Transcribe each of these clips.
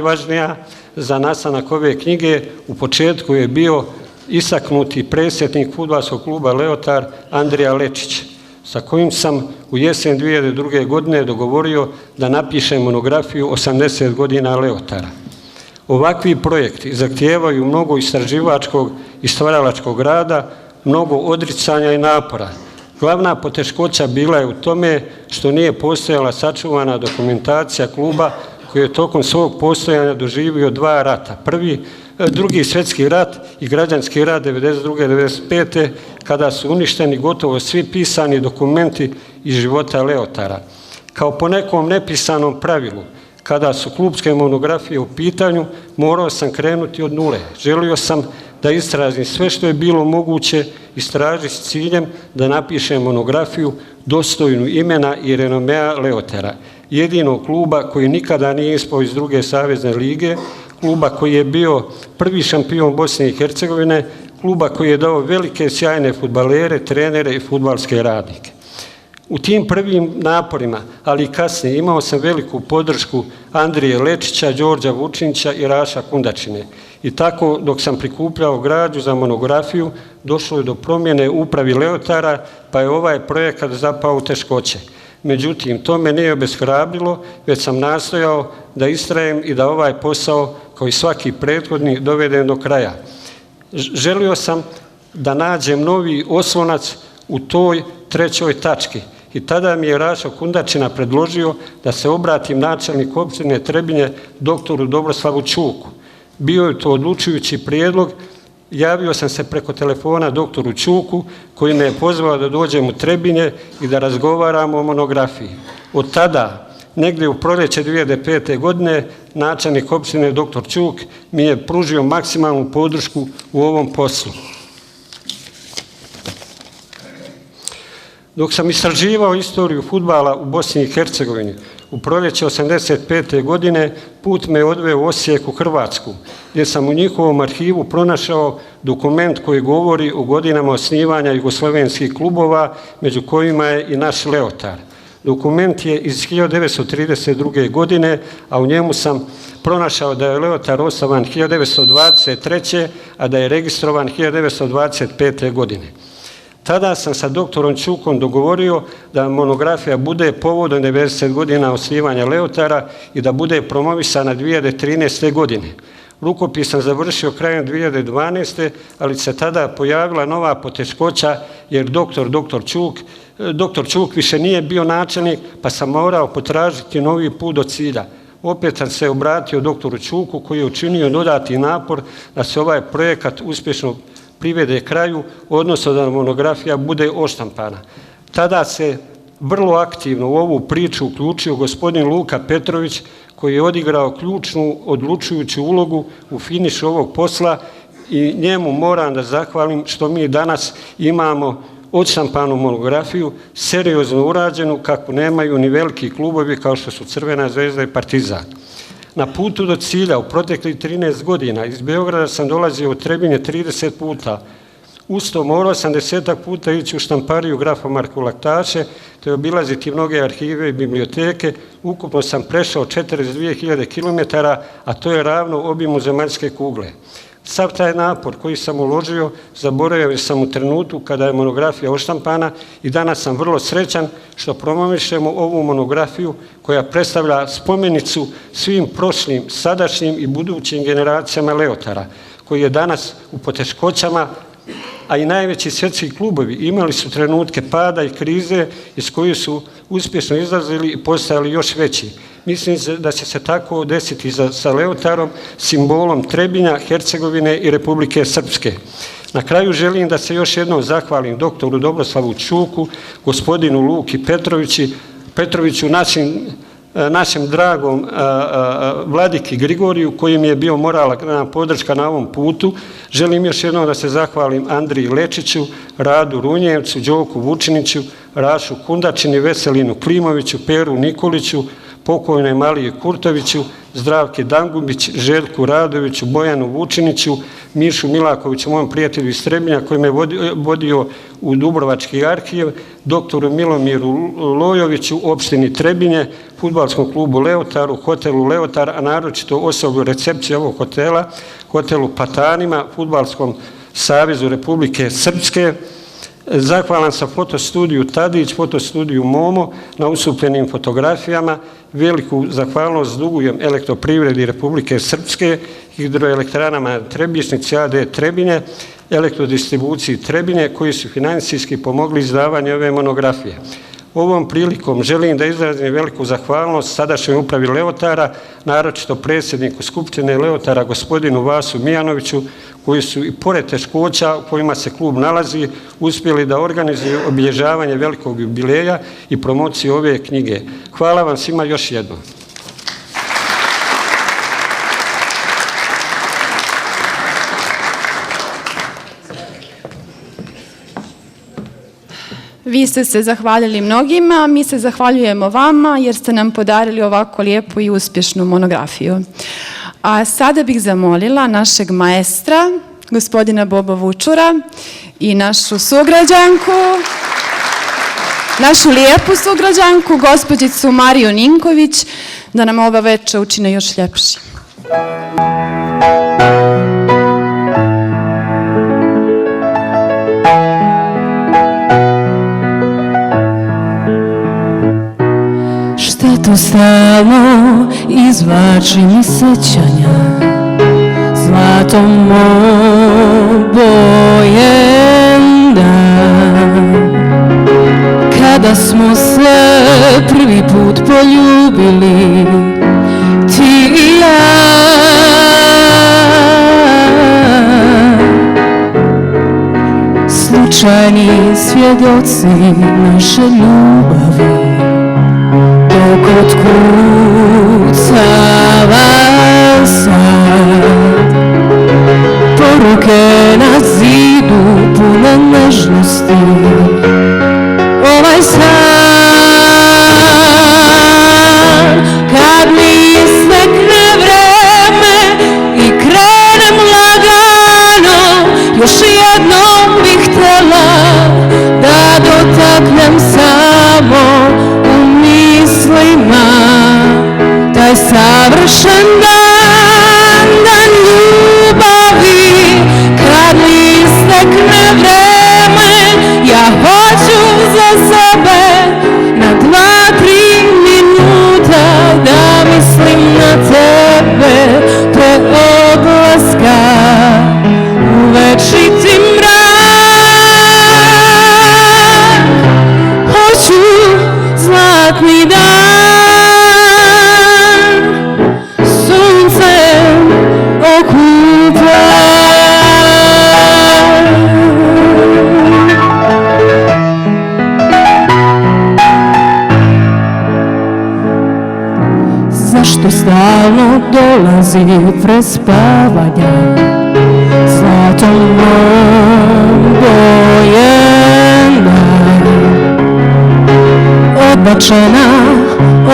Najvažnija za nastanak ove knjige u početku je bio istaknuti predsjednik fudbalskog kluba Leotar Andrija Lečić, sa kojim sam u jesen 2002. godine dogovorio da napišem monografiju 80 godina Leotara. Ovakvi projekti zahtijevaju mnogo istraživačkog i stvaralačkog rada, mnogo odricanja i napora. Glavna poteškoća bila je u tome što nije postojala sačuvana dokumentacija kluba koji je tokom svog postojanja doživio dva rata. Drugi svjetski rat i građanski rat 1992-1995. kada su uništeni gotovo svi pisani dokumenti iz života Leotara. Kao po nekom nepisanom pravilu, kada su klubske monografije u pitanju, morao sam krenuti od nule. Želio sam da istražim sve što je bilo moguće istražiti s ciljem da napišem monografiju dostojnu imena i renomea Leotara, jedinog kluba koji nikada nije ispao iz druge savezne lige, kluba koji je bio prvi šampion Bosne i Hercegovine, kluba koji je dao velike sjajne fudbalere, trenere i fudbalske radnike. U tim prvim naporima, ali i kasnije, imao sam veliku podršku Andrije Lečića, Đorđa Vučinića i Raša Kundačine. I tako, dok sam prikupljao građu za monografiju, došlo je do promjene u upravi Leotara, pa je ovaj projekat zapao u teškoće. Međutim, to me nije obeshrabrilo, već sam nastojao da istrajem i da ovaj posao, kao i svaki prethodni, dovedem do kraja. Želio sam da nađem novi oslonac u toj trećoj tački. I tada mi je Rašo Kundačina predložio da se obratim načelniku općine Trebinje doktoru Dobroslavu Čuku. Bio je to odlučujući prijedlog. Javio sam se preko telefona doktoru Čuku koji me je pozvao da dođem u Trebinje i da razgovaramo o monografiji. Od tada, negdje u proljeće 2005. godine, načelnik općine dr. Čuk mi je pružio maksimalnu podršku u ovom poslu. Dok sam istraživao istoriju fudbala u Bosni i Hercegovini, u proljeće 1985. godine put me odveo u Osijek u Hrvatsku, gdje sam u njihovom arhivu pronašao dokument koji govori o godinama osnivanja jugoslovenskih klubova, među kojima je i naš Leotar. Dokument je iz 1932. godine, a u njemu sam pronašao da je Leotar osnovan 1923. a da je registrovan 1925. godine. Tada sam sa doktorom Čukom dogovorio da monografija bude povodom 90 godina osnivanja Leotara i da bude promovisana 2013. godine. Rukopis sam završio krajem 2012. ali se tada pojavila nova poteškoća jer doktor Čuk više nije bio načelnik, pa sam morao potražiti novi put do cilja. Opet sam se obratio doktoru Čuku koji je učinio dodatni napor da se ovaj projekat uspješno privede kraju, odnosno da monografija bude odštampana. Tada se vrlo aktivno u ovu priču uključio gospodin Luka Petrović koji je odigrao ključnu, odlučujuću ulogu u finišu ovog posla i njemu moram da zahvalim što mi danas imamo odštampanu monografiju, seriozno urađenu kako nemaju ni veliki klubovi kao što su Crvena zvezda i Partizan. Na putu do cilja u proteklih 13 godina iz Beograda sam dolazio u Trebinje 30 puta. Usto morao sam 10-ak puta ići u štampariju Grafa Markolaktaše te obilaziti mnoge arhive i biblioteke. Ukupno sam prešao 42.000 km, a to je ravno obimu zemaljske kugle. Sav taj napor koji sam uložio zaboravio sam u trenutku kada je monografija odštampana i danas sam vrlo srećan što promovišemo ovu monografiju koja predstavlja spomenicu svim prošlim, sadašnjim i budućim generacijama Leotara koji je danas u poteškoćama, a i najveći svjetski klubovi imali su trenutke pada i krize iz kojih su uspješno izlazili i postajali još veći. Mislim da će se tako desiti sa Leotarom, simbolom Trebinja, Hercegovine i Republike Srpske. Na kraju želim da se još jednom zahvalim doktoru Dobroslavu Čuku, gospodinu Luki Petroviću, našem dragom vladiki Grigoriju koji mi je bio moralna podrška na ovom putu. Želim još jednom da se zahvalim Andriji Lečiću, Radu Runjevcu, Đoku Vučiniću, Rašu Kundačini, Veselinu Klimoviću, Peru Nikoliću, pokojnoj Maliji Kurtoviću, Zdravke Dangubić, Željku Radoviću, Bojanu Vučiniću, Mišu Milakoviću, mojom prijatelju iz Trebinja koji me vodio u Dubrovački arhiv, doktoru Milomiru Lojoviću, opštini Trebinje, fudbalskom klubu Leotaru, hotelu Leotar, a naročito osoblju recepcije ovog hotela, hotelu Patanima, fudbalskom savezu Republike Srpske. Zahvalan sam fotostudiju Tadić, fotostudiju Momo na usupljenim fotografijama. Veliku zahvalnost dugujem Elektroprivredi Republike Srpske, hidroelektranama Trebišnici AD Trebinje, Elektrodistribuciji Trebinje koji su finansijski pomogli izdavanje ove monografije. Ovom prilikom želim da izrazim veliku zahvalnost sadašnjoj upravi Leotara, naročito predsjedniku Skupštine Leotara, gospodinu Vasu Mijanoviću, koji su i pored teškoća u kojima se klub nalazi, uspjeli da organizuju obilježavanje velikog jubileja i promociju ove knjige. Hvala vam svima još jednom. Vi ste se zahvalili mnogima, mi se zahvaljujemo vama jer ste nam podarili ovako lijepu i uspješnu monografiju. A sada bih zamolila našeg maestra, gospodina Boba Vučura i našu sugrađanku, našu lijepu sugrađanku, gospođicu Mariju Ninković, da nam ova večer učine još ljepši. Tu stalno izvlači mi sećanja zlatom obojen dan, kada smo se prvi put poljubili ti i ja. Slučajni svjedoci naše ljubavi, dok otkucava sad poruke na zidu pune nežnosti. Ovaj san kad mi istekne vreme i krenem lagano, još jednom bih htjela da dotaknem samo taj savršen dan, dan ljubavi. Kad mi istekne vreme, ja hoću za sebe na 2-3 minuta da mislim na tebe pre odlaska u večiti mrak. Hoću zlatni dan, zašto stalno dolazi prespavanja zlatom obojena, odbačena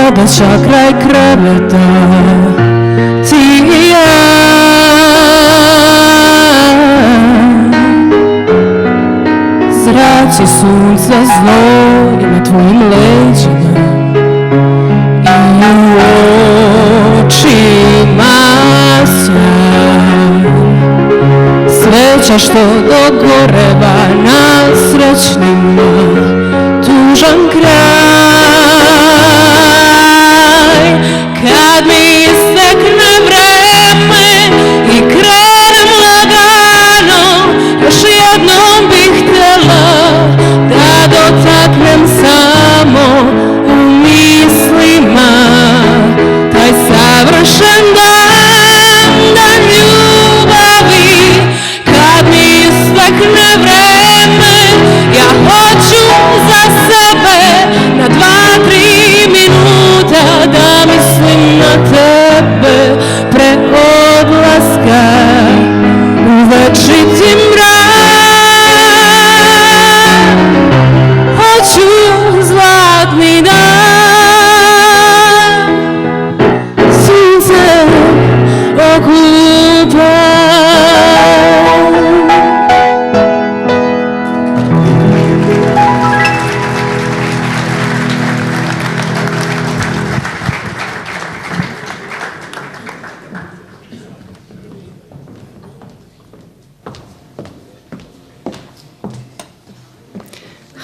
odeća kraj kreveta, ti i ja. Zraci sunca zloj na tvojim leđima i u očima sjaj, sveća što dogoreva na srećnima, tužan kraj. Kad mi istekne vreme i krenem lagano, još jednom bih htjela da dotaknem samo u mislima taj savršen dan, dan ljubavi. Kad mi istekne vreme, ja hoću za sebe na 2-3 minuta da mislim na tebe pre odlaska u večiti mrak. Hoću zlatni dan,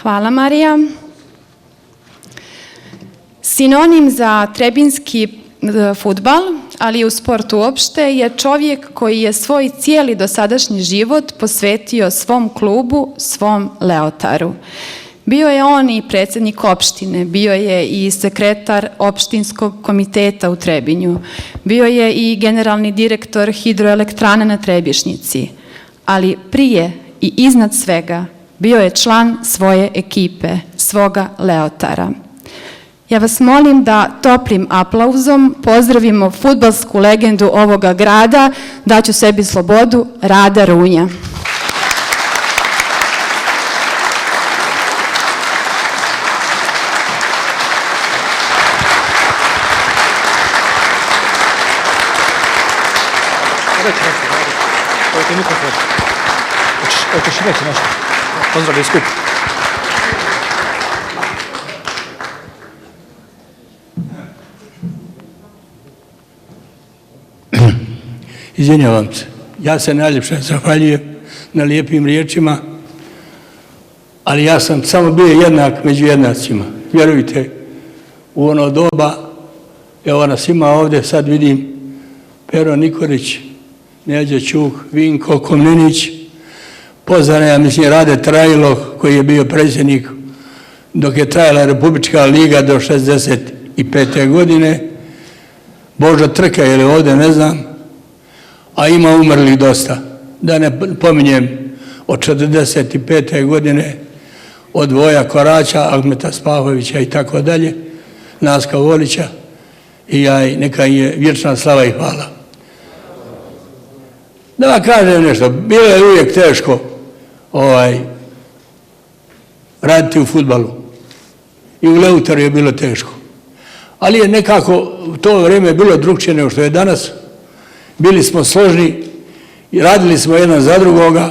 Hvala, Marija. Sinonim za trebinski fudbal, ali i u sportu uopšte, je čovjek koji je svoj cijeli dosadašnji život posvetio svom klubu, svom Leotaru. Bio je on i predsjednik opštine, bio je i sekretar opštinskog komiteta u Trebinju, bio je i generalni direktor hidroelektrane na Trebišnjici, ali prije i iznad svega bio je član svoje ekipe, svoga Leotara. Ja vas molim da toplim aplauzom pozdravimo fudbalsku legendu ovoga grada, daću sebi slobodu, Rada Runja. Hoćeš reći nešto? Pozdrav skup. Izvinjavam se. Ja se najljepše zahvaljujem na lijepim riječima, ali ja sam samo bio jednak među jednacima. Vjerujte, u ono doba, evo nas ima ovdje, sad vidim Pero Nikolić, Neđa Čuk, Vinko Komnenić, pozvana, ja mislim, Rade Trajlov, koji je bio predsjednik dok je trajala Republička liga do 65. godine, Božo Trka, je li ovdje, ne znam, a ima umrlih dosta. Da ne pominjem od 45. godine, od Voja Koraća, Ahmeta Spahovića i tako dalje, Naska Volića, i neka je vječna slava i hvala. Da vam kažem nešto, bilo je uvijek teško raditi u fudbalu. I u Leutaru je bilo teško. Ali je nekako to vrijeme bilo drukčije nego što je danas. Bili smo složni i radili smo jedan za drugoga.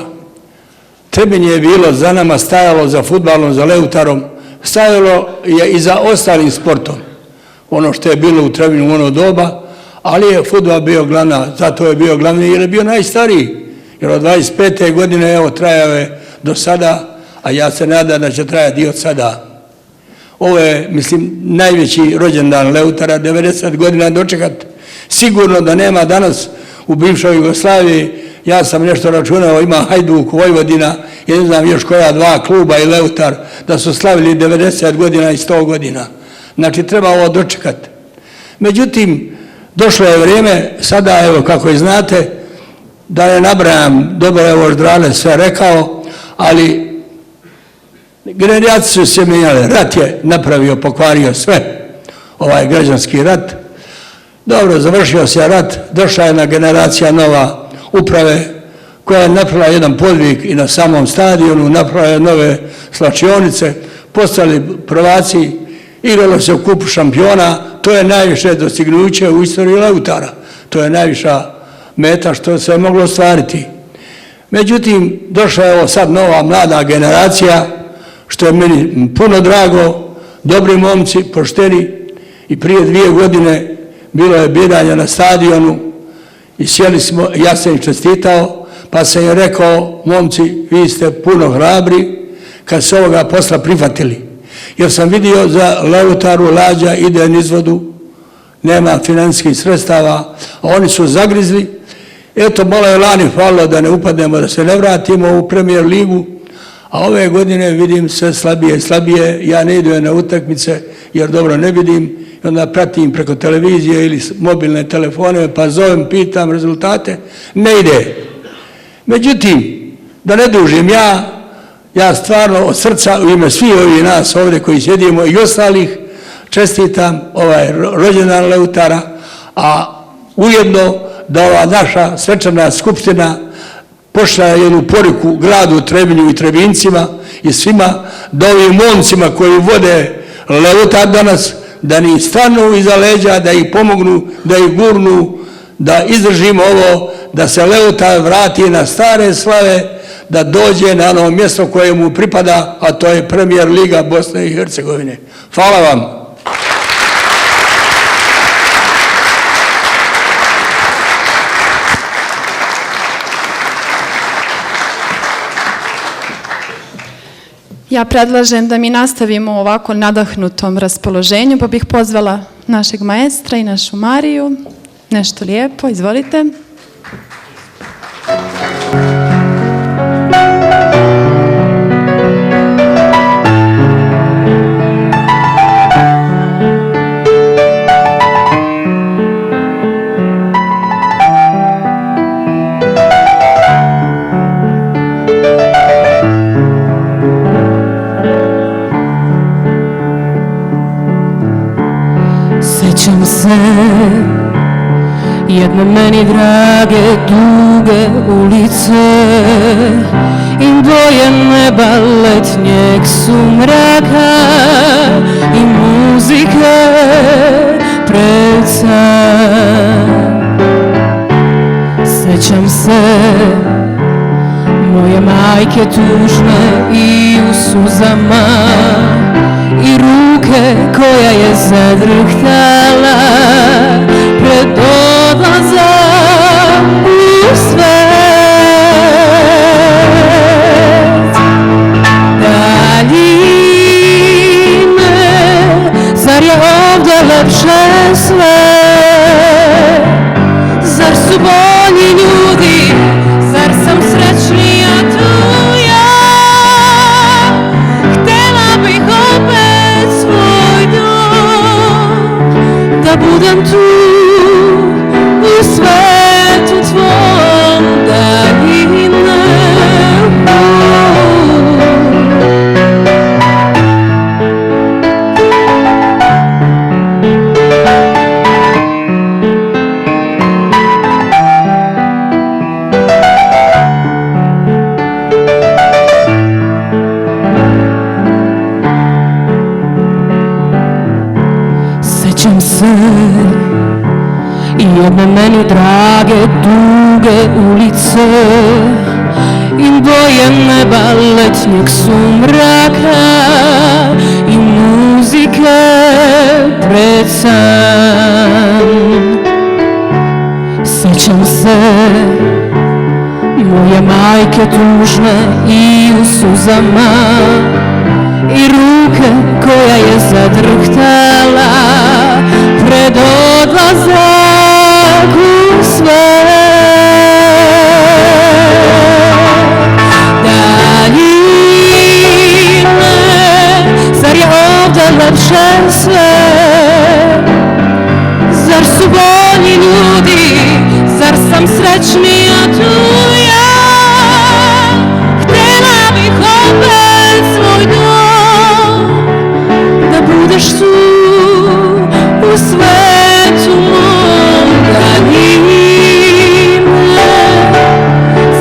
Trebinje je bilo za nama, stajalo za fudbalom, za Leutarom, stajalo je i za ostalim sportom. Ono što je bilo u Trebinju u ono doba, ali je fudbal bio glavna, zato je bio glavni jer je bio najstariji. Jer od 25. godine, evo, trajao je do sada, a ja se nadam da će trajati i od sada. Ovo je, mislim, najveći rođendan Leutara, 90 godina dočekat. Sigurno da nema danas u bivšoj Jugoslaviji, ja sam nešto računao, ima Hajduk, Vojvodina, i ne znam još koja dva kluba i Leutar, da su slavili 90 godina i 100 godina. Znači, treba ovo dočekati. Međutim, došlo je vrijeme, sada, evo, kako i znate, da ne nabrajam, dobro je ovo Ždrale sve rekao, ali generacije su se mijenjale. Rat je napravio, pokvario sve, ovaj građanski rat. Dobro, završio se rat, došla je jedna generacija nova uprave, koja je napravila jedan podvig i na samom stadionu, napravila je nove slačionice, postali prvaci, igralo se u kupu šampiona, to je najviše dostignuće u istoriji Leutara. To je najviša meta što se je moglo ostvariti. Međutim, došla je ovo sad nova mlada generacija, što je meni puno drago, dobri momci, pošteni, i prije 2 godine bilo je biranje na stadionu i sjeli smo, ja sam im čestitao, pa sam im rekao, momci, vi ste puno hrabri kad se ovoga posla prihvatili. Jer sam vidio za Leutaru Lađa ide nizvodu, nema financijskih sredstava, a oni su zagrizli. Eto, malo je lani falilo da ne upadnemo, da se ne vratimo u Premier ligu, a ove godine vidim sve slabije i slabije. Ja ne idem na utakmice jer dobro ne vidim i onda pratim preko televizije ili mobilne telefone, pa zovem, pitam rezultate, ne ide. Međutim, da ne dužim, ja stvarno od srca u ime svih ovih nas ovdje koji sjedimo i ostalih čestitam ovaj rođendan Leutara, a ujedno da ova naša svečana skupština pošla jednu poruku gradu Trebinju i Trebincima i svima, da ovim momcima koji vode Leutar danas, da ni stanu iza leđa, da ih pomognu, da ih gurnu, da izdržimo ovo, da se Leutar vrati na stare slave, da dođe na ono mjesto koje mu pripada, a to je Premier liga Bosne i Hercegovine. Hvala vam. Ja predlažem da mi nastavimo u ovako nadahnutom raspoloženju, pa bih pozvala našeg maestra i našu Mariju. Nešto lijepo, izvolite. Sjećam se jedne meni drage duge ulice i boje neba letnjeg sumraka i muzike pred san. Sjećam se moje majke tužne i u suzama i ruke koja je zadrhtala pred odlazak u svet. Daljine, zar je ovdje lepše sve? Zar su bolji ljudi, zar sam srećnija tu ja? Htjela bih opet svoj dom, da budem tu u svetu tvom. Daljine, sjećam se i jedne meni drage duge ulice i boje neba letnjeg sumraka i muzike pred san. Sjećam se moje majke tužne i u suzama i ruke koja je zadrhtala pred odlazak u svet. Daljine, zar je ovdje lepše sve? Zar su bolji ljudi, zar sam srećnija tu ja? Htjela bih opet svoj dom, da budeš tu u svetu mom. Daljine,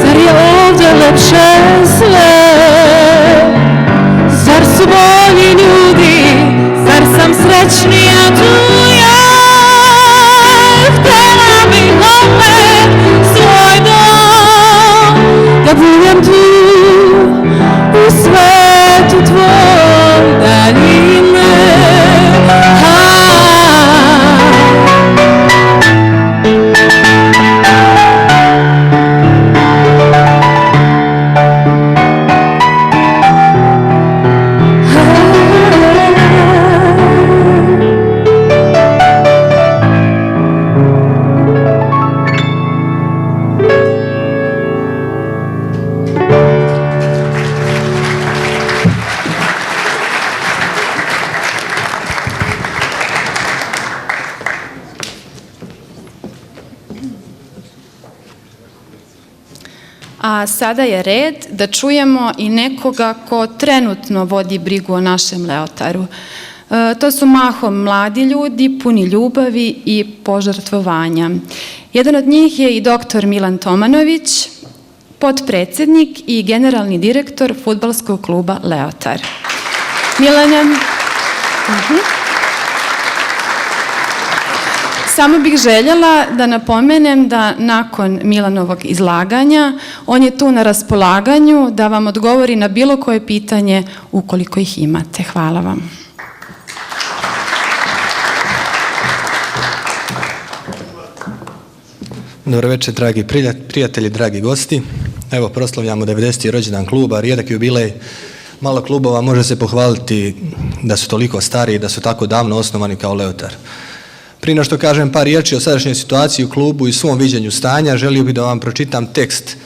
zar je ovdje lepše sve? Zar su bolji ljudi, zar sam srećnija tu ja? Htjela bih opet svoj dom, da budem tu u svetu tvom. Daljine, A sada je red da čujemo i nekoga ko trenutno vodi brigu o našem Leotaru. To su mahom mladi ljudi, puni ljubavi i požrtvovanja. Jedan od njih je i doktor Milan Tomanović, potpredsjednik i generalni direktor fudbalskog kluba Leotar. Milane, samo bih željela da napomenem da nakon Milanovog izlaganja on je tu na raspolaganju da vam odgovori na bilo koje pitanje ukoliko ih imate. Hvala vam. Dobro večer, dragi prijatelji, dragi gosti. Evo, proslavljamo 90. rođendan kluba, rijedak jubilej Malo klubova može se pohvaliti da su toliko stari i da su tako davno osnovani kao Leotar. Prije nego što kažem par riječi o sadašnjoj situaciji u klubu i svom viđenju stanja, želio bih da vam pročitam tekst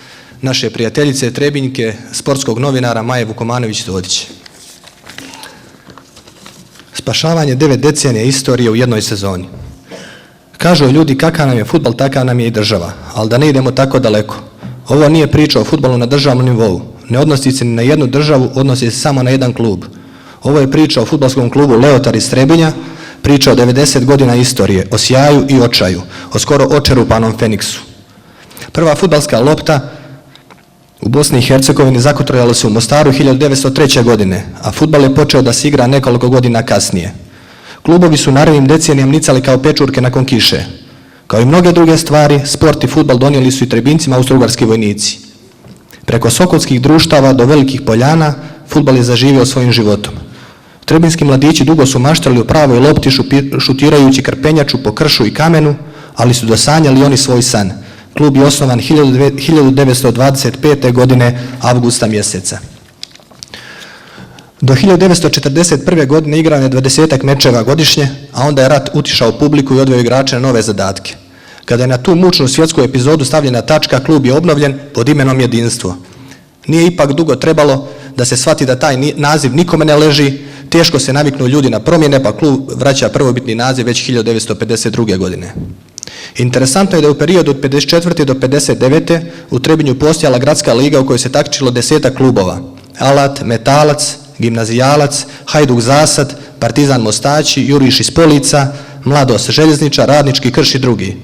naše prijateljice Trebinjke, sportskog novinara Maje Vukomanović-Todić. Spašavanje 9 decenija istorije u jednoj sezoni. Kažu ljudi kakav nam je fudbal, takav nam je i država, ali da ne idemo tako daleko. Ovo nije priča o fudbalu na državnom nivou. Ne odnosi se ni na jednu državu, odnosi se samo na jedan klub. Ovo je priča o fudbalskom klubu Leotar iz Trebinja, priča o 90 godina istorije, o sjaju i očaju, o skoro očerupanom Feniksu. Prva fudbalska lopta u Bosni i Hercegovini zakotrljala se u Mostaru 1903. godine, a fudbal je počeo da se igra nekoliko godina kasnije. Klubovi su narednim decenijama nicali kao pečurke nakon kiše. Kao i mnoge druge stvari, sport i fudbal donijeli su i Trebincima austrougarski vojnici. Preko sokolskih društava do velikih poljana, fudbal je zaživio svojim životom. Trebinski mladići dugo su maštali u pravoj lopti šutirajući krpenjaču po kršu i kamenu, ali su dosanjali oni svoj san. Klub je osnovan 1925. godine avgusta mjeseca. Do 1941. godine igrao je 20 mečeva godišnje, a onda je rat utišao publiku i odveo igrače na nove zadatke. Kada je na tu mučnu svjetsku epizodu stavljena tačka, klub je obnovljen pod imenom Jedinstvo. Nije ipak dugo trebalo da se shvati da taj naziv nikome ne leži, teško se naviknu ljudi na promjene, pa klub vraća prvobitni naziv već 1952. godine. Interesantno je da je u periodu od 54. do 59. u Trebinju postojala gradska liga u kojoj se takmičilo 10 klubova. Alat, Metalac, Gimnazijalac, Hajduk Zasad, Partizan Mostači, Juriš iz Polica, Mladost Željezničar, Radnički Krš i drugi.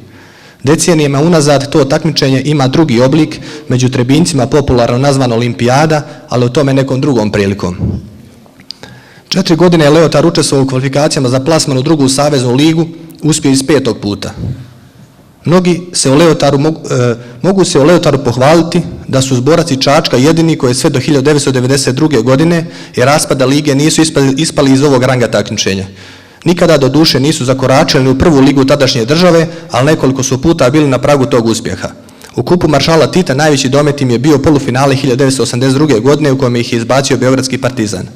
Decenijama unazad to takmičenje ima drugi oblik, među Trebincima popularno nazvan Olimpijada, ali o tome nekom drugom prilikom. 4 godine je Leotar učestvovao u kvalifikacijama za plasman u drugu saveznu ligu, uspio iz 5. puta. Mnogi se mogu se o Leotaru pohvaliti da su zboraci Čačka jedini koji sve do 1992. godine i raspada lige nisu ispali iz ovog ranga takmičenja. Nikada do duše nisu zakoračili u prvu ligu tadašnje države, ali nekoliko su puta bili na pragu tog uspjeha. U kupu maršala Tita najveći domet im je bio polufinale 1982. godine u kojem ih je izbacio Beogradski Partizan.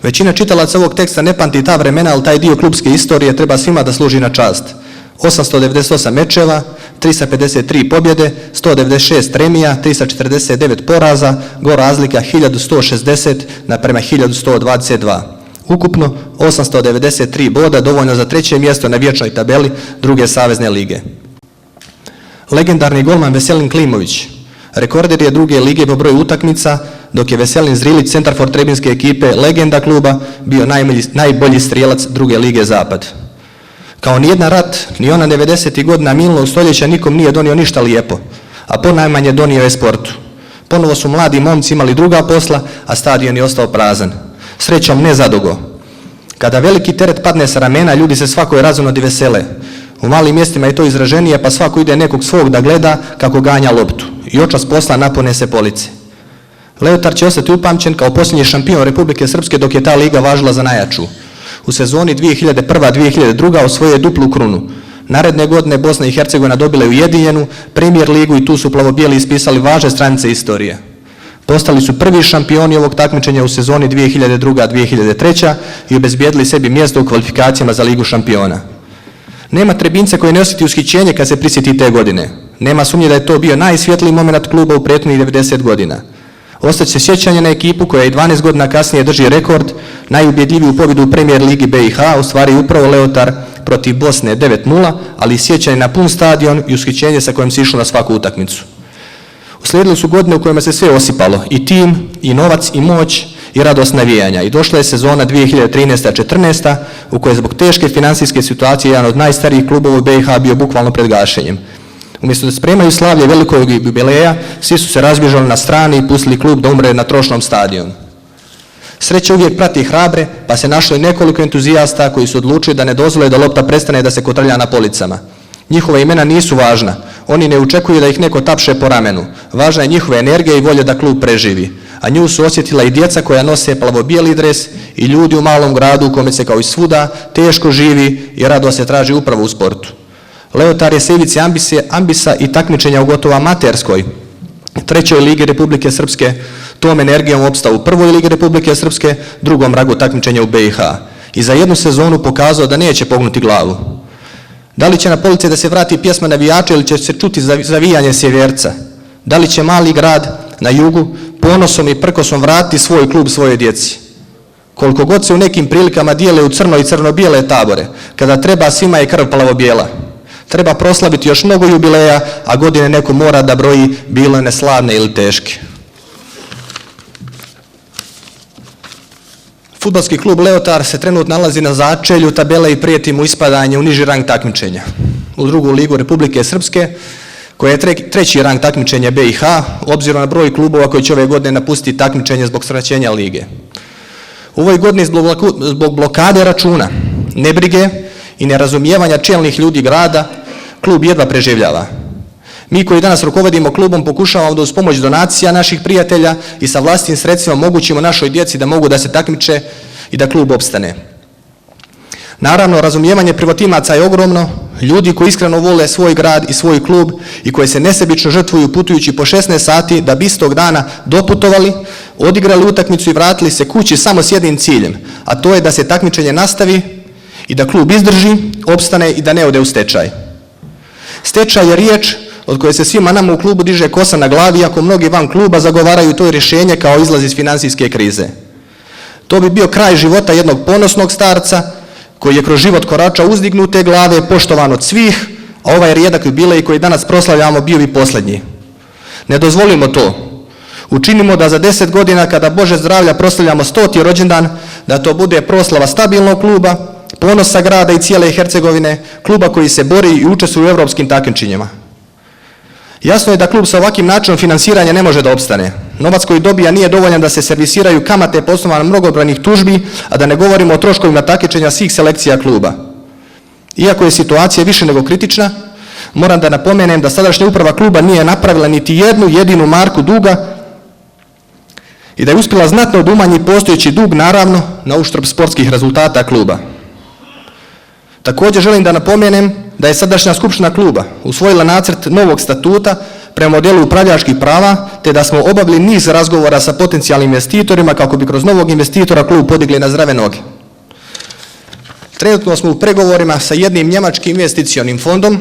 Većina čitalaca ovog teksta ne pamti ta vremena, ali taj dio klubske istorije treba svima da služi na čast. 898 mečeva, 353 pobjede, 196 remija, 349 poraza, gol razlika 1160 naprema 1122. Ukupno 893 boda, dovoljno za 3. mjesto na vječnoj tabeli druge savezne lige. Legendarni golman Veselin Klimović rekorder je druge lige po broju utakmica, dok je Veselin Zrilić, centarfor trebinske ekipe, legenda kluba, bio najbolji strijelac druge lige Zapad. Kao nijedan rat, ni ona 90. godina minulog stoljeća nikom nije donio ništa lijepo, a ponajmanje donio je sportu. Ponovo su mladi momci imali druga posla, a stadion je ostao prazan. Srećom ne zadugo. Kada veliki teret padne sa ramena, ljudi se svakoj razonodi vesele. U malim mjestima je to izraženije, pa svako ide nekog svog da gleda kako ganja loptu. I očas posla napune se police. Leotar će ostati upamćen kao posljednji šampion Republike Srpske dok je ta liga važila za najjaču. U sezoni 2001-2002 osvojio je duplu krunu. Naredne godine Bosna i Hercegovina dobila je ujedinjenu Premier ligu i tu su plavobijeli ispisali važne stranice istorije. Postali su prvi šampioni ovog takmičenja u sezoni 2002-2003 i obezbijedili sebi mjesto u kvalifikacijama za Ligu šampiona. Nema Trebinca koji ne osjeti ushićenje kad se prisjeti te godine. Nema sumnje da je to bio najsvjetliji moment kluba u prethodnih 90 godina. Ostaće sjećanje na ekipu koja i 12 godina kasnije drži rekord, najubjedljiviju pobjedu u Premier ligi BiH, u stvari upravo Leotar protiv Bosne 9-0, ali i sjećanje na pun stadion i ushićenje sa kojim se išlo na svaku utakmicu. Uslijedile su godine u kojima se sve osipalo, i tim, i novac, i moć, i radost navijanja. I došla je sezona 2013-14 u kojoj je zbog teške financijske situacije jedan od najstarijih klubova u BiH bio bukvalno pred gašenjem. Umjesto da spremaju slavlje velikog jubileja, svi su se razbježali na strani i pustili klub da umre na trošnom stadionu. Sreća uvijek prati hrabre, pa se našlo i nekoliko entuzijasta koji su odlučili da ne dozvole da lopta prestane da se kotrlja na policama. Njihova imena nisu važna, oni ne očekuju da ih neko tapše po ramenu. Važna je njihova energija i volja da klub preživi. A nju su osjetila i djeca koja nose plavobijeli dres i ljudi u malom gradu u kome se kao i svuda teško živi i radost se traži upravo u sportu. Leotar je s ivice ambisa i takmičenja u gotovo amaterskoj 3. ligi Republike Srpske tom energijom opstao u prvoj ligi Republike Srpske, drugom rangu takmičenja u BiH i za jednu sezonu pokazao da neće pognuti glavu. Da li će na police da se vrati pjesma navijača ili će se čuti zavijanje sjeverca? Da li će mali grad na jugu ponosom i prkosom vratiti svoj klub svojoj djeci? Koliko god se u nekim prilikama dijele u crno i crno-bijele tabore, kada treba svima je krv plavo-bijela. Treba proslaviti još mnogo jubileja, a godine neko mora da broji bilo neslavne ili teške. Fudbalski klub Leotar se trenutno nalazi na začelju tabele i prijeti mu ispadanje u niži rang takmičenja. U drugu ligu Republike Srpske, koja je treći rang takmičenja BiH, obzirom na broj klubova koji će ove godine napustiti takmičenje zbog skraćenja lige. U ovoj godini zbog blokade računa, nebrige i nerazumijevanja čelnih ljudi grada, klub jedva preživljava. Mi koji danas rukovodimo klubom pokušavamo da uz pomoć donacija naših prijatelja i sa vlastitim sredstvima omogućimo našoj djeci da mogu da se takmiče i da klub opstane. Naravno, razumijevanje prvotimaca je ogromno, ljudi koji iskreno vole svoj grad i svoj klub i koji se nesebično žrtvuju putujući po 16 sati da bi istog dana doputovali, odigrali utakmicu i vratili se kući samo s jednim ciljem, a to je da se takmičenje nastavi i da klub izdrži, opstane i da ne ode u stečaj. Stečaj je riječ od koje se svima nama u klubu diže kosa na glavi, iako mnogi van kluba zagovaraju to rješenje kao izlaz iz financijske krize. To bi bio kraj života jednog ponosnog starca koji je kroz život koračao uzdignute glave, poštovan od svih, a ovaj rijedak jubilej koji danas proslavljamo bio bi posljednji. Ne dozvolimo to. Učinimo da za 10 godina kada Bože zdravlja proslavljamo 100. rođendan, da to bude proslava stabilnog kluba, ponosa grada i cijele Hercegovine, kluba koji se bori i učestvuje u europskim takmičenjima. Jasno je da klub sa ovakvim načinom finansiranja ne može da opstane. Novac koji dobija nije dovoljan da se servisiraju kamate po osnovama mnogobrojnih tužbi, a da ne govorimo o troškovima takmičenja svih selekcija kluba. Iako je situacija više nego kritična, moram da napomenem da sadašnja uprava kluba nije napravila niti jednu jedinu marku duga i da je uspjela znatno da umanji postojeći dug, naravno, na uštrb sportskih rezultata kluba. Također želim da napomenem da je sadašnja skupština kluba usvojila nacrt novog statuta prema modelu upravljačkih prava, te da smo obavili niz razgovora sa potencijalnim investitorima kako bi kroz novog investitora klub podigli na zdrave noge. Trenutno smo u pregovorima sa jednim njemačkim investicionim fondom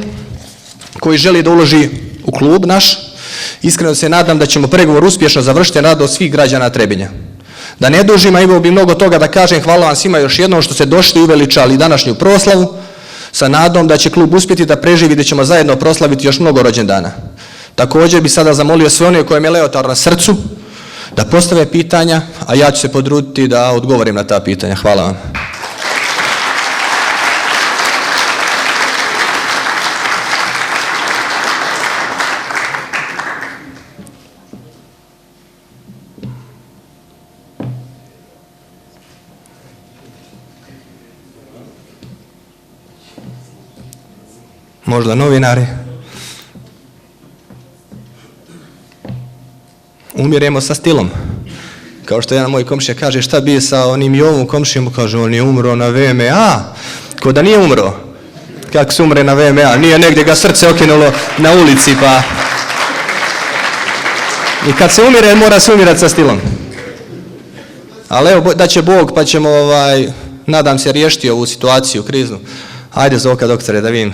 koji želi da uloži u klub naš. Iskreno se nadam da ćemo pregovor uspješno završiti na radost svih građana Trebinja. Da ne dužim, a imao bi mnogo toga da kažem, hvala vam svima još jednom što ste došli i uveličali današnju proslavu, sa nadom da će klub uspjeti da preživi, da ćemo zajedno proslaviti još mnogo rođendana. Također bi sada zamolio sve one koje me Leotar na srcu da postave pitanja, a ja ću se potruditi da odgovorim na ta pitanja. Hvala vam. Možda novinari. Umiremo sa stilom. Kao što jedan moj komšija kaže, šta bi sa onim Jovom komšijom, kaže, on je umro na VMA. Ko da nije umro. Kako se umre na VMA? Nije negdje ga srce okinulo na ulici, pa... I kad se umire, mora se umirati sa stilom. Ali evo, da će Bog, pa ćemo, nadam se, riješiti ovu situaciju, kriznu. Ajde, Zoka, doktore, da vidim.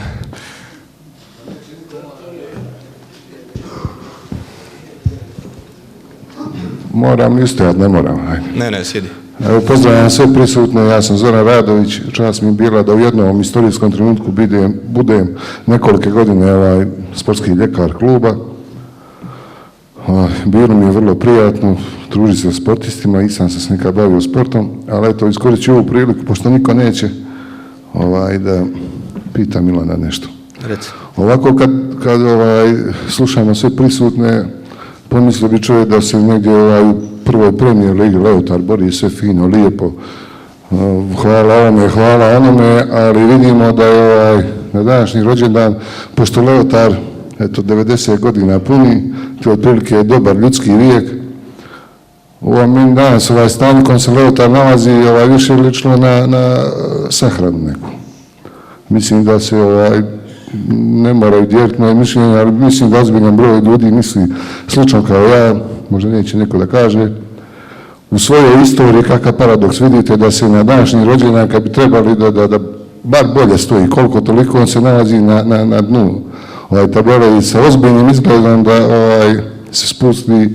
Moram li ustajati, ne moram. Ajde. Ne, sjedi. Evo, pozdravljam sve prisutne, ja sam Zoran Radović, čast mi je bila da u jednom istorijskom trenutku budem nekolike godine sportski ljekar kluba. Bilo mi je vrlo prijatno družiti se s sportistima, i sam se nekad bavio sportom, ali eto, iskoristit ću ovu priliku, pošto niko neće, da pita Milana nešto. Reci. Ovako, kad slušamo sve prisutne, pomislio bi čovjek da se negdje u prvoj premijer ligi Leotar bori sve fino, lijepo, hvala ovome, hvala onome, ali vidimo da je na današnji rođendan, pošto Leotar, eto, 90 godina puni, to otprilike je dobar ljudski vijek, meni danas stanje u kojem se Leotar nalazi više lično na sahranu neku. Mislim da se ne moraju dijeliti moje mišljenje, ali mislim da ozbiljan broj ljudi misli slično kao ja. možda neće neko da kaže, u svojoj istoriji kakav paradoks. Vidite da se na današnji rođendan, kad bi trebali da bar bolje stoji, koliko toliko on se nalazi na dnu tabele i sa ozbiljnim izgledom da se spusti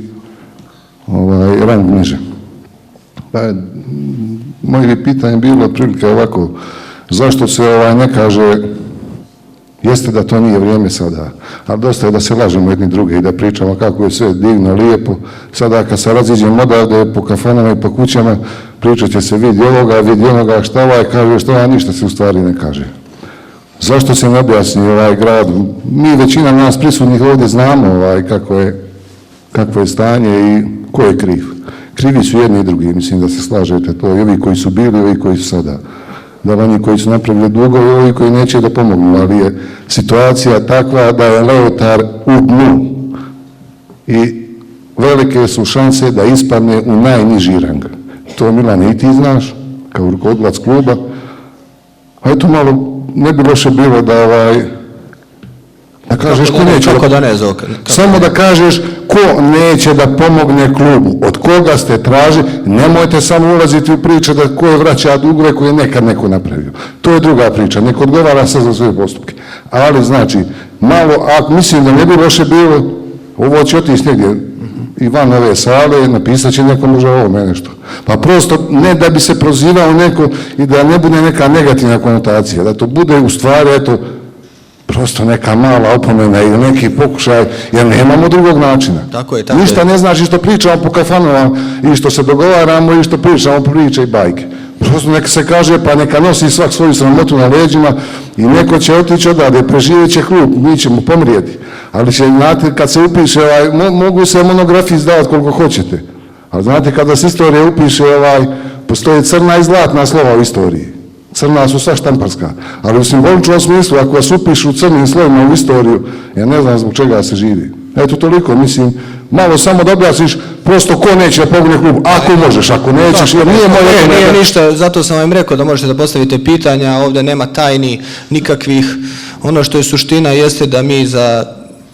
rang niže. Pa, moje bi pitanje bilo otprilike ovako, zašto se ne kaže, jeste da to nije vrijeme sada, ali dosta je da se lažemo jedni druge i da pričamo kako je sve divno, lijepo. Sada kad se raziđemo odavde po kafanama i po kućama, pričat će se vidi onoga, šta kaže, šta ništa se u stvari ne kaže. Zašto se ne objasni grad? Mi, većina nas prisutnih ovdje znamo kakvo je stanje i ko je kriv. Krivi su jedni i drugi, mislim da se slažete to, i ovi koji su bili, i ovi koji su sada. Da oni koji su napravili dugove, i ovi koji neće da pomognu, ali je situacija takva da je Leotar u dnu i velike su šanse da ispadne u najniži rang. To, Milane, i ti znaš, kao rukovodilac kluba, a eto malo, ne bi loše bilo da kažeš ko neće, samo da kažeš ko neće da pomogne klubu, od koga ste tražili, nemojte samo ulaziti u priče da ko je vraća dugove koje je nekad neko napravio. To je druga priča, neko odgovara sad za svoje postupke. Ali znači, malo, mislim da ne bi loše bilo, ovo će otići negdje i van ove sale, napisat će neko možda ovo mene nešto. Pa prosto ne da bi se prozivao neko i da ne bude neka negativna konotacija, da to bude u stvari, eto, prosto neka mala opomena ili neki pokušaj, jer nemamo drugog načina. Tako je. Ništa ne znači što pričamo po kafanama i što se dogovaramo i što pričamo priče i bajke. Prosto neka se kaže, pa neka nosi svak svoju sramotu na leđima i neko će otići odavde, preživjet će klub, mi ćemo pomrijeti. Ali će, znate, kad se upiše, mogu se monografiji izdavati koliko hoćete. Ali znate, kada se istorija upiše, postoji crna i zlatna slova u istoriji. Crna su sva štamparska, ali u simboličnom smislu, ako vas upišu crnim slovima u istoriju, ja ne znam zbog čega se živi. Eto toliko, mislim, malo samo da objasniš, prosto ko neće da pomogne klub, ako možeš, ako nećeš, jer nije moje... Nije ništa, zato sam vam rekao da možete da postavite pitanja, ovdje nema tajni nikakvih. Ono što je suština jeste da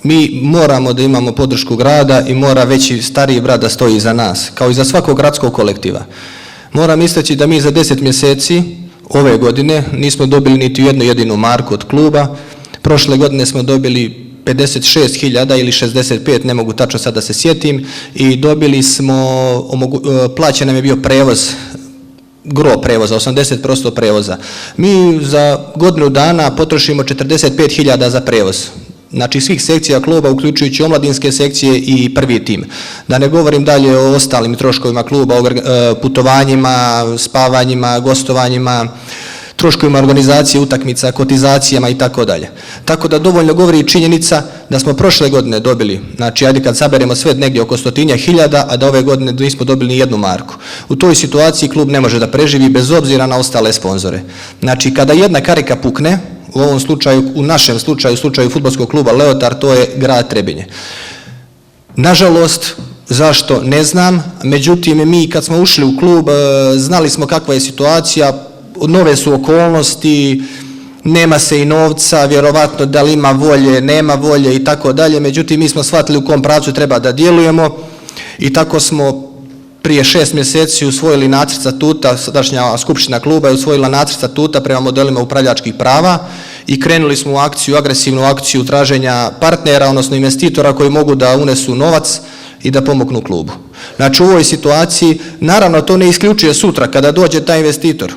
mi moramo da imamo podršku grada i mora veći stariji brat da stoji iza nas, kao i za svakog gradskog kolektiva. Moram istaći da mi za 10 mjeseci ove godine nismo dobili niti jednu jedinu marku od kluba. Prošle godine smo dobili 56.000 ili 65, ne mogu tačno sad da se sjetim, i dobili smo, plaćen nam je bio prevoz, gro prevoza, 80% prevoza. Mi za godinu dana potrošimo 45.000 za prevoz. Znači svih sekcija kluba, uključujući omladinske sekcije i prvi tim. Da ne govorim dalje o ostalim troškovima kluba, o putovanjima, spavanjima, gostovanjima, troškovima organizacije utakmica, kotizacijama i tako dalje. Tako da dovoljno govori činjenica da smo prošle godine dobili, znači ajde kad saberemo sve negdje oko 100.000, a da ove godine nismo dobili ni jednu marku. U toj situaciji klub ne može da preživi bez obzira na ostale sponzore. Znači kada jedna karika pukne, u ovom slučaju, u našem slučaju, u slučaju fudbalskog kluba Leotar, to je grad Trebinje. Nažalost, zašto ne znam, međutim mi kad smo ušli u klub znali smo kakva je situacija, nove su okolnosti, nema se i novca, vjerovatno da li ima volje, nema volje i tako dalje, međutim mi smo shvatili u kom pravcu treba da djelujemo i tako smo prije 6 mjeseci usvojili nacrt statuta, sadašnja skupština kluba je usvojila nacrt statuta prema modelima upravljačkih prava i krenuli smo u akciju, agresivnu akciju traženja partnera, odnosno investitora koji mogu da unesu novac i da pomognu klubu. Znači u ovoj situaciji, naravno to ne isključuje sutra kada dođe taj investitor,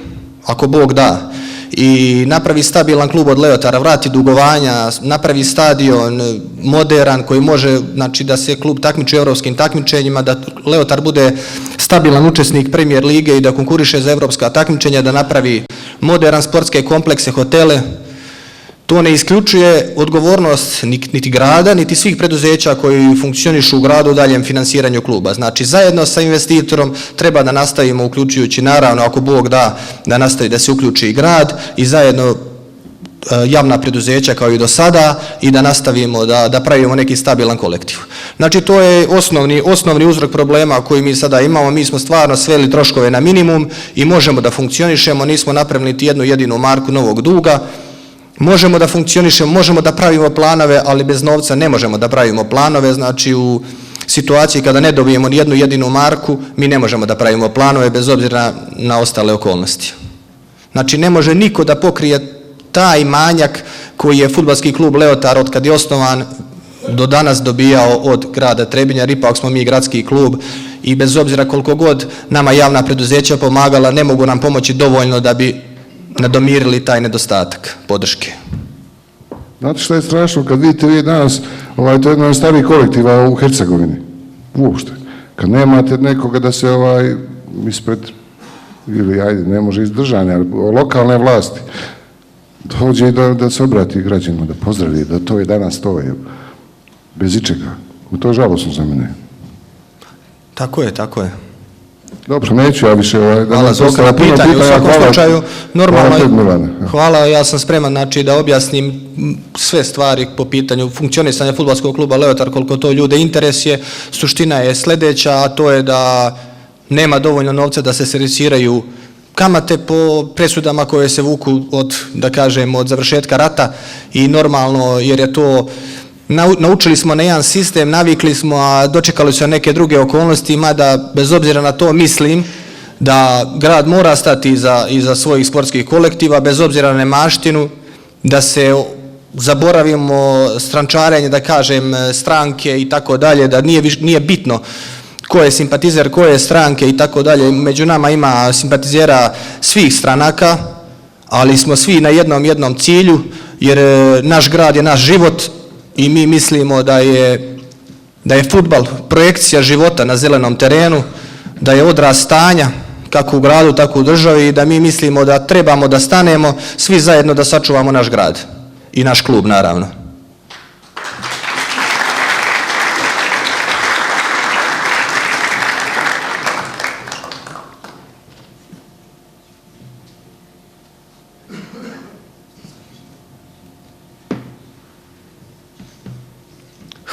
ako Bog da, i napravi stabilan klub od Leotara, vrati dugovanja, napravi stadion moderan koji može, znači da se klub takmiči u europskim takmičenjima, da Leotar bude stabilan učesnik Premier lige i da konkuriše za europska takmičenja, da napravi modern sportske komplekse, hotele. To ne isključuje odgovornost niti grada, niti svih preduzeća koji funkcionišu u gradu u daljem finansiranju kluba. Znači, zajedno sa investitorom treba da nastavimo, uključujući naravno, ako Bog da, da nastavi da se uključi i grad i zajedno javna preduzeća kao i do sada i da nastavimo da pravimo neki stabilan kolektiv. Znači, to je osnovni uzrok problema koji mi sada imamo. Mi smo stvarno sveli troškove na minimum i možemo da funkcionišemo, nismo napravili niti jednu jedinu marku novog duga. Možemo da funkcionišemo, možemo da pravimo planove, ali bez novca ne možemo da pravimo planove, znači u situaciji kada ne dobijemo ni jednu jedinu marku, mi ne možemo da pravimo planove bez obzira na ostale okolnosti. Znači, ne može niko da pokrije taj manjak koji je fudbalski klub Leotar od kad je osnovan do danas dobijao od grada Trebinja, jer ipak smo mi gradski klub i bez obzira koliko god nama javna preduzeća pomagala, ne mogu nam pomoći dovoljno da bi nadomirili taj nedostatak podrške. Znate što je strašno kad vidite vi danas, to je jedan od starih kolektiva u Hercegovini, uopšte. Kad nemate nekoga da se ispred, ili ajde, ne može izdržanja, lokalne vlasti, dođe i da se obrati građanima, da pozdravi, da to je danas to je, bez ičega. To je žalosno za mene. Tako je, tako je. Dobro, neću ja više. Hvala Zoka na pitanju, u svakom slučaju, normalno, hvala, ja sam spreman da objasnim sve stvari po pitanju funkcionisanja fudbalskog kluba Leotar, koliko to ljude interesuje. Suština je sljedeća, a to je da nema dovoljno novca da se servisiraju kamate po presudama koje se vuku od, da kažem, od završetka rata i normalno, jer je to, naučili smo na jedan sistem, navikli smo, a dočekali su neke druge okolnosti, mada bez obzira na to mislim da grad mora stati iza svojih sportskih kolektiva, bez obzira na nemaštinu, da se zaboravimo strančarenje, da kažem, stranke i tako dalje, da nije bitno ko je simpatizer, ko je stranke i tako dalje. Među nama ima simpatizera svih stranaka, ali smo svi na jednom cilju, jer naš grad je naš život i mi mislimo da je fudbal projekcija života na zelenom terenu, da je odraz stanja kako u gradu, tako u državi i da mi mislimo da trebamo da stanemo svi zajedno da sačuvamo naš grad i naš klub, naravno.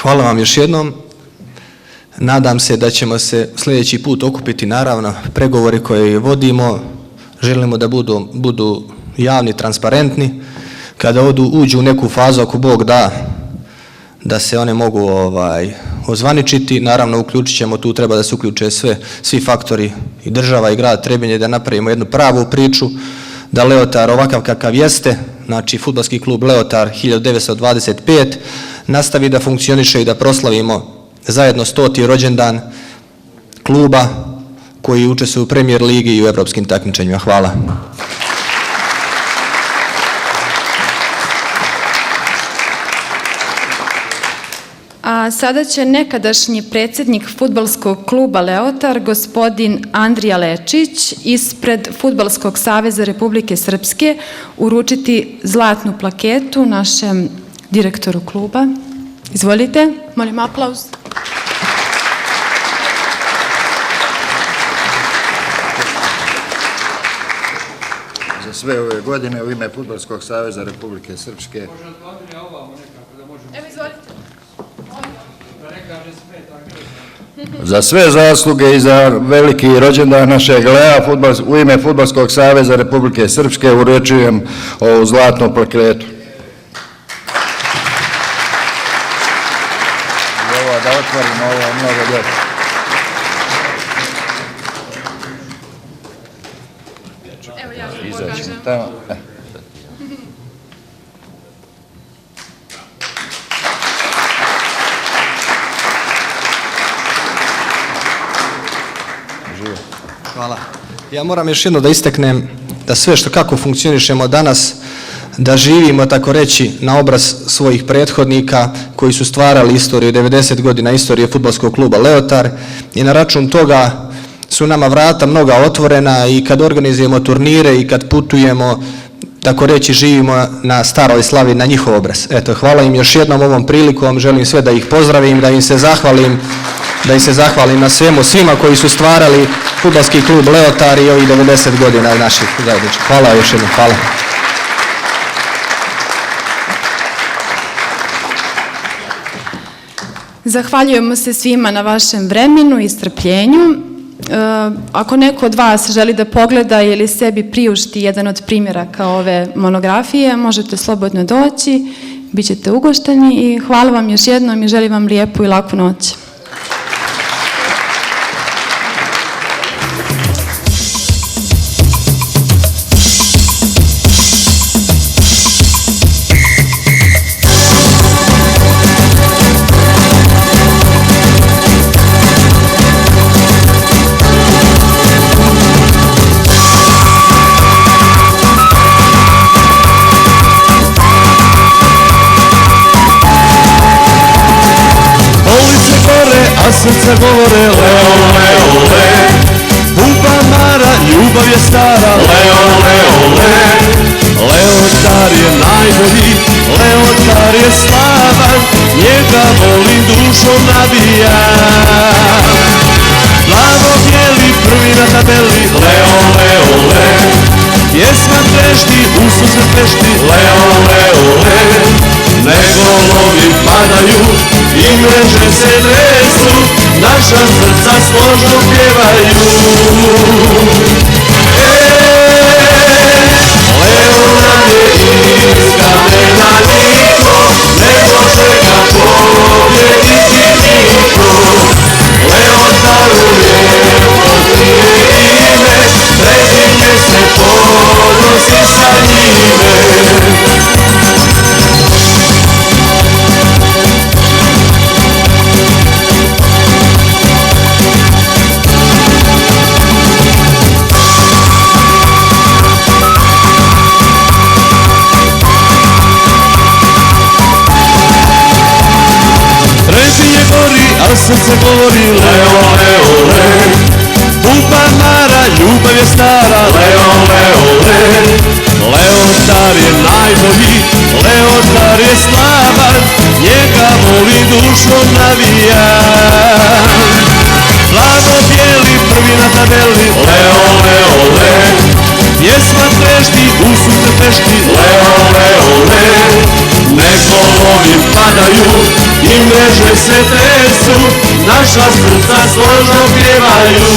Hvala vam još jednom. Nadam se da ćemo se sljedeći put okupiti, naravno, pregovori koje vodimo, želimo da budu javni, transparentni. Kada uđu u neku fazu, ako Bog da se one mogu ozvaničiti, naravno uključit ćemo, tu treba da se uključe svi faktori i država i grad Trebinje, da napravimo jednu pravu priču, da Leotar ovakav kakav jeste, znači fudbalski klub Leotar 1925, nastavi da funkcioniše i da proslavimo zajedno 100. rođendan kluba koji učestvuje u Premier ligi i u evropskim takmičenjima. Hvala. A sada će nekadašnji predsjednik fudbalskog kluba Leotar, gospodin Andrija Lečić, ispred Fudbalskog saveza Republike Srpske uručiti zlatnu plaketu našem direktoru kluba. Izvolite, molim aplauz. Za sve ove godine u ime Fudbalskog saveza Republike Srpske. Evo, izvolite. Za sve zasluge i za veliki rođendan našeg Lea u ime Fudbalskog saveza Republike Srpske uručujem ovu zlatnu plaketu. Da otvorimo ovo mnogo lijepo. Evo ja vam Izaćemo tamo. Hvala. Ja moram još jedno da istaknem da sve kako funkcionišemo danas, da živimo, tako reći, na obraz svojih prethodnika koji su stvarali istoriju, 90 godina istorije fudbalskog kluba Leotar i na račun toga su nama vrata mnoga otvorena i kad organizujemo turnire i kad putujemo, tako reći, živimo na staroj slavi, na njihov obraz. Eto, hvala im još jednom ovom prilikom, želim sve da ih pozdravim, da im se zahvalim na svima koji su stvarali fudbalski klub Leotar i ovih 90 godina naših zajedničkih. Hvala još jednom, hvala. Zahvaljujemo se svima na vašem vremenu i strpljenju. Ako neko od vas želi da pogleda ili sebi priušti jedan od primjeraka ove monografije, možete slobodno doći, bit ćete ugošteni i hvala vam još jednom i želim vam lijepu i laku noć. a srca govore Leo, Leo, le. Pumpa mara, ljubav je stara Leo, Leo, le. Leotar je najbolji, Leotar je slavan, njega volim dušom nabijam. Plavo-bijeli prvi na tabeli Leo, Leo, le. Pjesma trešti, ususret pešti Leo, Leo, le. Nego lovi padaju i mreže se tresu, naša srca složno pjevaju. Leo nam je iz kamena niko, ne može ga pobjediti niko. Leotaru je poznije ime, Trebinje se ponosi sa njime. Trebinje gori, a srce govori Leo, Leo, le. Pumpa mara, ljubav je stara Leo, Leo, le. Leotar je najbolji, Leotar je slavan, njega volim dušom navijam. Plavo-bijeli prvi na tabeli Leo, Leo, le. Pjesma trešti, ususret pešti Leo, Leo, le. Neko lovi padaju i mreže se tresu, naša srca složno pjevaju.